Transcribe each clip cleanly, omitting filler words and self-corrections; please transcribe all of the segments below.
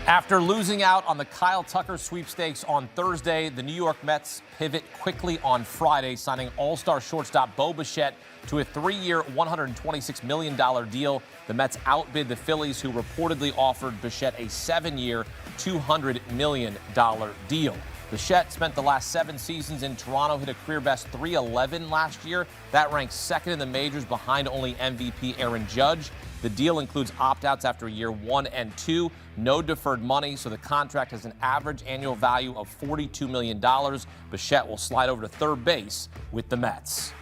After losing out on the Kyle Tucker sweepstakes on Thursday, the New York Mets pivot quickly on Friday, signing all-star shortstop Bo Bichette to a 3-year, $126 million deal. The Mets outbid the Phillies, who reportedly offered Bichette a 7-year, $200 million deal. Bichette spent the last 7 seasons in Toronto, hit a career-best .311 last year. That ranks second in the majors behind only MVP Aaron Judge. The deal includes opt-outs after year 1 and 2, no deferred money, so the contract has an average annual value of $42 million. Bichette will slide over to third base with the Mets.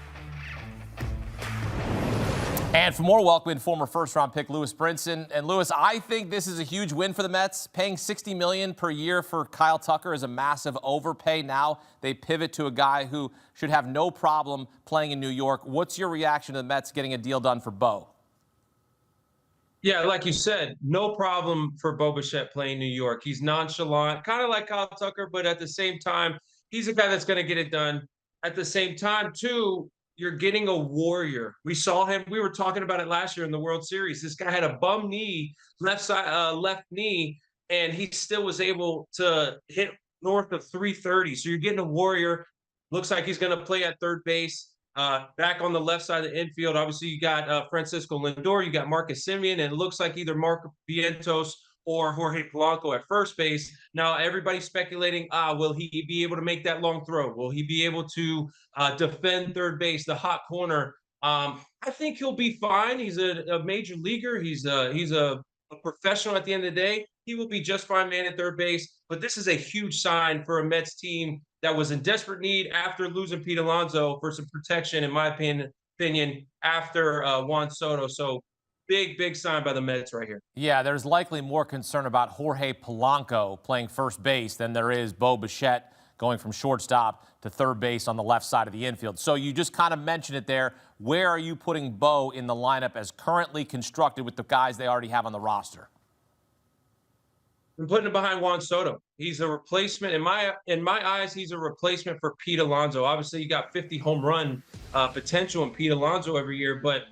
And for more, welcome in former first-round pick Lewis Brinson. And Lewis, I think this is a huge win for the Mets. Paying $60 million per year for Kyle Tucker is a massive overpay. Now they pivot to a guy who should have no problem playing in New York. What's your reaction to the Mets getting a deal done for Bo? Yeah, like you said, no problem for Bo Bichette playing New York. He's nonchalant, kind of like Kyle Tucker, but at the same time, he's a guy that's going to get it done. At the same time, too, you're getting a warrior. We saw him. We were talking about it last year in the World Series. This guy had a bum knee, left knee, and he still was able to hit north of 330. So you're getting a warrior. Looks like he's going to play at third base. Back on the left side of the infield, obviously you got Francisco Lindor, you got Marcus Semien, and it looks like either Mark Vientos or Jorge Polanco at first base. Now everybody's speculating, will he be able to make that long throw? Will he be able to defend third base, the hot corner? I think he'll be fine. He's a major leaguer. He's a professional at the end of the day. He will be just fine man at third base. But this is a huge sign for a Mets team that was in desperate need after losing Pete Alonso for some protection, in my opinion, after Juan Soto. So big sign by the Mets right here. Yeah, there's likely more concern about Jorge Polanco playing first base than there is Bo Bichette going from shortstop to third base on the left side of the infield. So you just kind of mentioned it there. Where are you putting Bo in the lineup as currently constructed with the guys they already have on the roster? I'm putting him behind Juan Soto. He's a replacement. In my eyes, he's a replacement for Pete Alonso. Obviously, you got 50 home run potential in Pete Alonso every year, but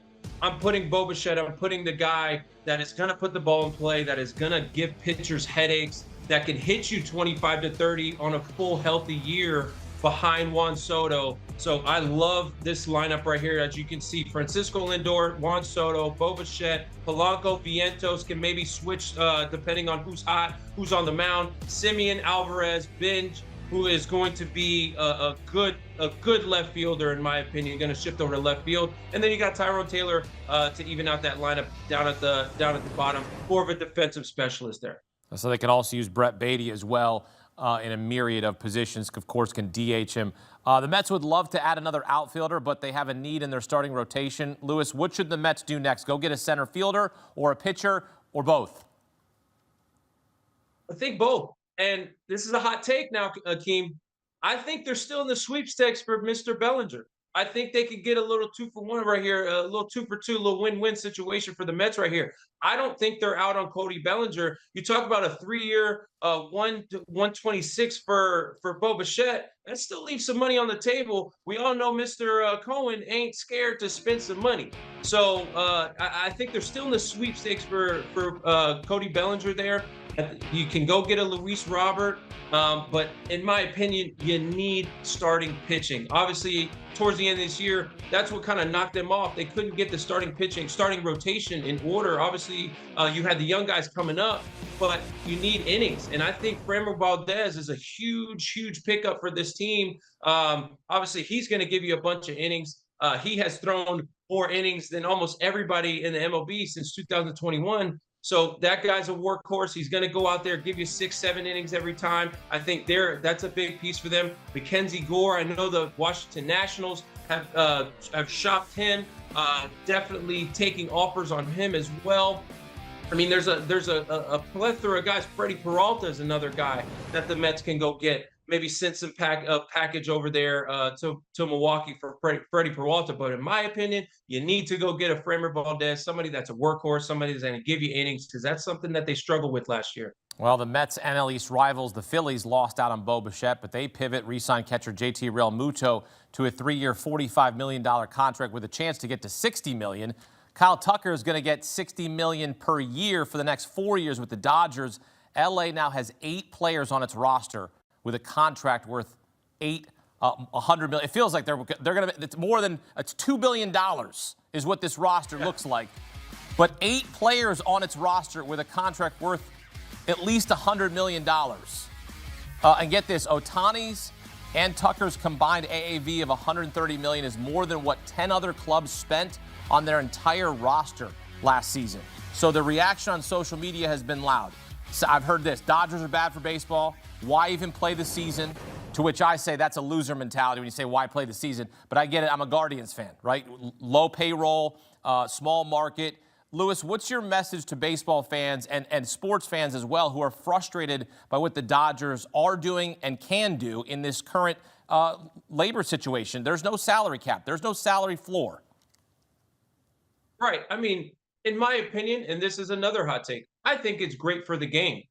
I'm putting Bo Bichette. I'm putting the guy that is going to put the ball in play, that is going to give pitchers headaches, that can hit you 25 to 30 on a full healthy year behind Juan Soto. So I love this lineup right here. As you can see, Francisco Lindor, Juan Soto, Bo Bichette, Polanco, Vientos can maybe switch depending on who's hot, who's on the mound. Semien, Alvarez, Benj, who is going to be a good left fielder, in my opinion, going to shift over to left field. And then you got Tyrone Taylor to even out that lineup down at the bottom, more of a defensive specialist there. So they can also use Brett Beatty as well in a myriad of positions, of course, can DH him. The Mets would love to add another outfielder, but they have a need in their starting rotation. Lewis, what should the Mets do next? Go get a center fielder or a pitcher or both? I think both. And this is a hot take now, Akeem. I think they're still in the sweepstakes for Mr. Bellinger. I think they could get a little 2-for-1 right here, a little 2-for-2, a little win-win situation for the Mets right here. I don't think they're out on Cody Bellinger. You talk about a 3-year, 126 for Bo Bichette. That still leaves some money on the table. We all know Mr. Cohen ain't scared to spend some money. So I think they're still in the sweepstakes for Cody Bellinger there. You can go get a Luis Robert, but in my opinion, you need starting pitching. Obviously, towards the end of this year, that's what kind of knocked them off. They couldn't get the starting rotation in order. Obviously, you had the young guys coming up, but you need innings. And I think Framber Valdez is a huge pickup for this team. Obviously, he's going to give you a bunch of innings. He has thrown more innings than almost everybody in the MLB since 2021. So that guy's a workhorse. He's going to go out there, give you 6-7 innings every time. I think that's a big piece for them. Mackenzie Gore, I know the Washington Nationals have shopped him, definitely taking offers on him as well. I mean, there's a plethora of guys. Freddie Peralta is another guy that the Mets can go get. Maybe send some package over there to Milwaukee for Freddie Peralta. But in my opinion, you need to go get a Framber Valdez, somebody that's a workhorse, somebody that's going to give you innings, because that's something that they struggled with last year. Well, the Mets NL East rivals, the Phillies, lost out on Bo Bichette, but they pivot, re-sign catcher JT Realmuto to a 3-year, $45 million contract with a chance to get to $60 million. Kyle Tucker is going to get $60 million per year for the next 4 years with the Dodgers. LA now has 8 players on its roster with a contract worth $100 million. It feels like they're going to. It's more than $2 billion is what this roster looks like. But 8 players on its roster with a contract worth at least $100 million. And get this, Ohtani's and Tucker's combined AAV of $130 million is more than what 10 other clubs spent on their entire roster last season. So the reaction on social media has been loud. So I've heard this: Dodgers are bad for baseball. Why even play the season? To which I say that's a loser mentality when you say why play the season. But I get it. I'm a Guardians fan, right? Low payroll, small market. Lewis, what's your message to baseball fans and sports fans as well who are frustrated by what the Dodgers are doing and can do in this current labor situation? There's no salary cap. There's no salary floor. Right. I mean, in my opinion, and this is another hot take, I think it's great for the game.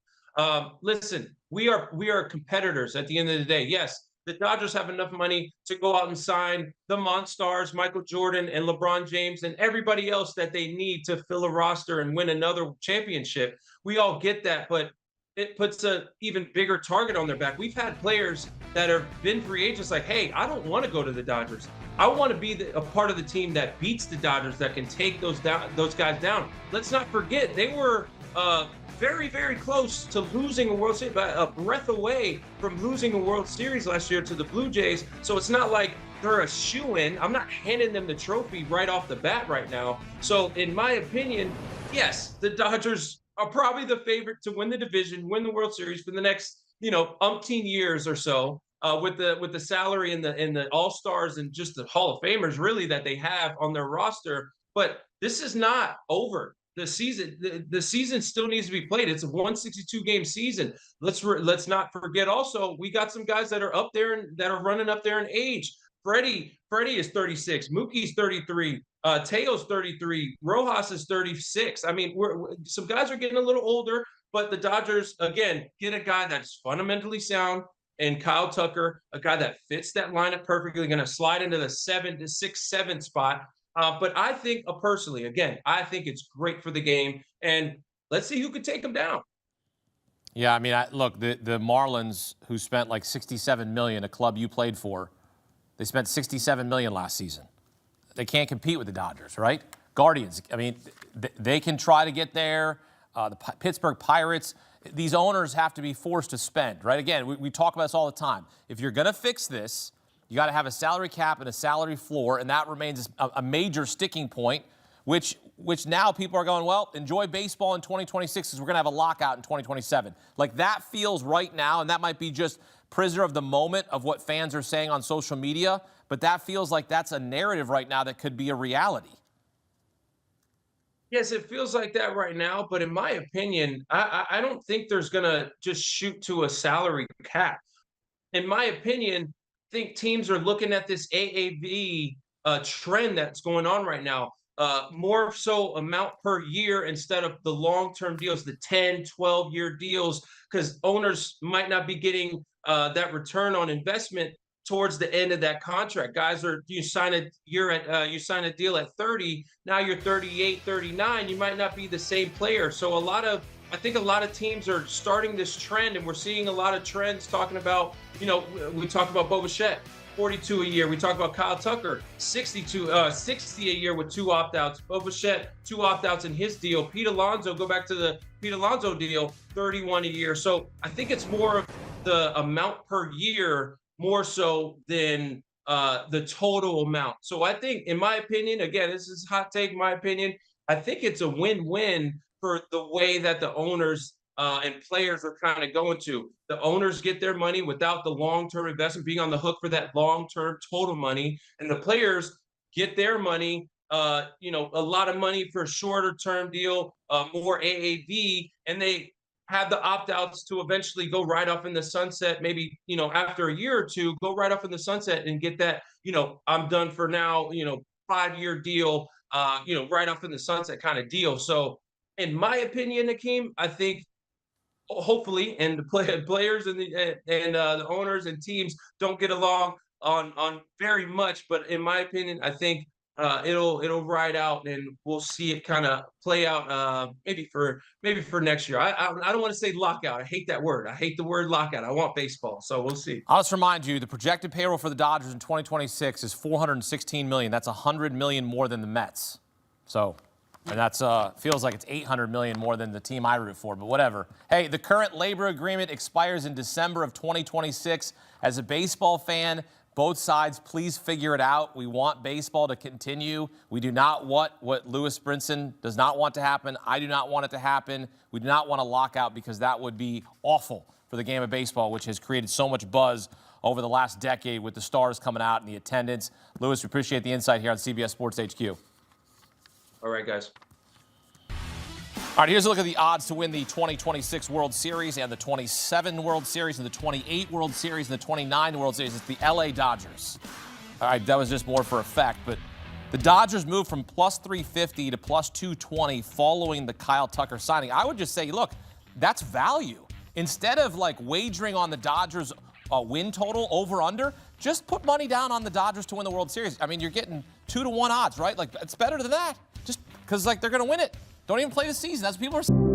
Listen, we are competitors at the end of the day. Yes, the Dodgers have enough money to go out and sign the Monstars, Michael Jordan and LeBron James, and everybody else that they need to fill a roster and win another championship. We all get that, but it puts an even bigger target on their back. We've had players that have been free agents like, hey, I don't want to go to the Dodgers. I want to be a part of the team that beats the Dodgers, that can take those guys down. Let's not forget, they were very, very close to losing a World Series, a breath away from losing a World Series last year to the Blue Jays. So it's not like they're a shoo-in. I'm not handing them the trophy right off the bat right now. So in my opinion, yes, the Dodgers are probably the favorite to win the division, win the World Series for the next, umpteen years or so, with the salary and the All-Stars and just the Hall of Famers really that they have on their roster. But this is not over. The season still needs to be played. It's a 162 game season. Let's not forget also, we got some guys that are up there and that are running up there in age. Freddie is 36, Mookie's 33, Teo's 33, Rojas is 36. I mean, some guys are getting a little older, but the Dodgers again get a guy that's fundamentally sound, and Kyle Tucker, a guy that fits that lineup perfectly, going to slide into the 7 spot. But I think personally, again, I think it's great for the game, and let's see who could take them down. Yeah, I mean, look, the Marlins, who spent like $67 million, a club you played for, they spent $67 million last season. They can't compete with the Dodgers, right? Guardians, I mean, they can try to get there. The Pittsburgh Pirates, these owners have to be forced to spend, right? Again, we talk about this all the time. If you're going to fix this, you got to have a salary cap and a salary floor, and that remains a major sticking point, which now people are going, well, enjoy baseball in 2026 because we're going to have a lockout in 2027. Like, that feels right now, and that might be just prisoner of the moment of what fans are saying on social media, but that feels like that's a narrative right now that could be a reality. Yes, it feels like that right now, but in my opinion, I don't think there's going to just shoot to a salary cap. In my opinion, I think teams are looking at this AAV trend that's going on right now. More so amount per year instead of the long-term deals, the 10, 12-year deals, because owners might not be getting that return on investment towards the end of that contract. Guys you sign a deal at 30, now you're 38, 39, you might not be the same player. So I think a lot of teams are starting this trend, and we're seeing a lot of trends talking about, we talked about Bo Bichette, 42 a year. We talked about Kyle Tucker, 60 a year with 2 opt-outs. Bo Bichette, 2 opt-outs in his deal. Pete Alonso, go back to the Pete Alonso deal, 31 a year. So I think it's more of the amount per year more so than the total amount. So I think, in my opinion, again, this is a hot take, in my opinion, I think it's a win-win for the way that the owners and players are kind of going to. The owners get their money without the long-term investment being on the hook for that long-term total money, and the players get their money, a lot of money for a shorter-term deal, more AAV, and they have the opt-outs to eventually go right off in the sunset, maybe, after a year or two, go right off in the sunset and get that, I'm done for now, 5-year deal, right off in the sunset kind of deal. So in my opinion, Akeem, I think hopefully, and the players and the owners and teams don't get along on very much, but in my opinion, I think it'll ride out, and we'll see it kind of play out. Maybe for next year. I don't want to say lockout. I hate that word. I hate the word lockout. I want baseball. So we'll see. I'll just remind you, the projected payroll for the Dodgers in 2026 is $416 million. That's $100 million more than the Mets. So, and that's feels like it's $800 million more than the team I root for, but whatever. Hey, the current labor agreement expires in December of 2026. As a baseball fan, both sides, please figure it out. We want baseball to continue. We do not want what Lewis Brinson does not want to happen. I do not want it to happen. We do not want a lockout because that would be awful for the game of baseball, which has created so much buzz over the last decade with the stars coming out and the attendance. Lewis, we appreciate the insight here on CBS Sports HQ. All right, guys. All right, here's a look at the odds to win the 2026 World Series and the 27 World Series and the 28 World Series and the 29 World Series. It's the LA Dodgers. All right, that was just more for effect, but the Dodgers moved from plus 350 to plus 220 following the Kyle Tucker signing. I would just say, look, that's value. Instead of like wagering on the Dodgers win total over under, just put money down on the Dodgers to win the World Series. I mean, you're getting 2-to-1 odds, right? Like, it's better than that. Just because like they're going to win it. Don't even play the season. That's what people are saying.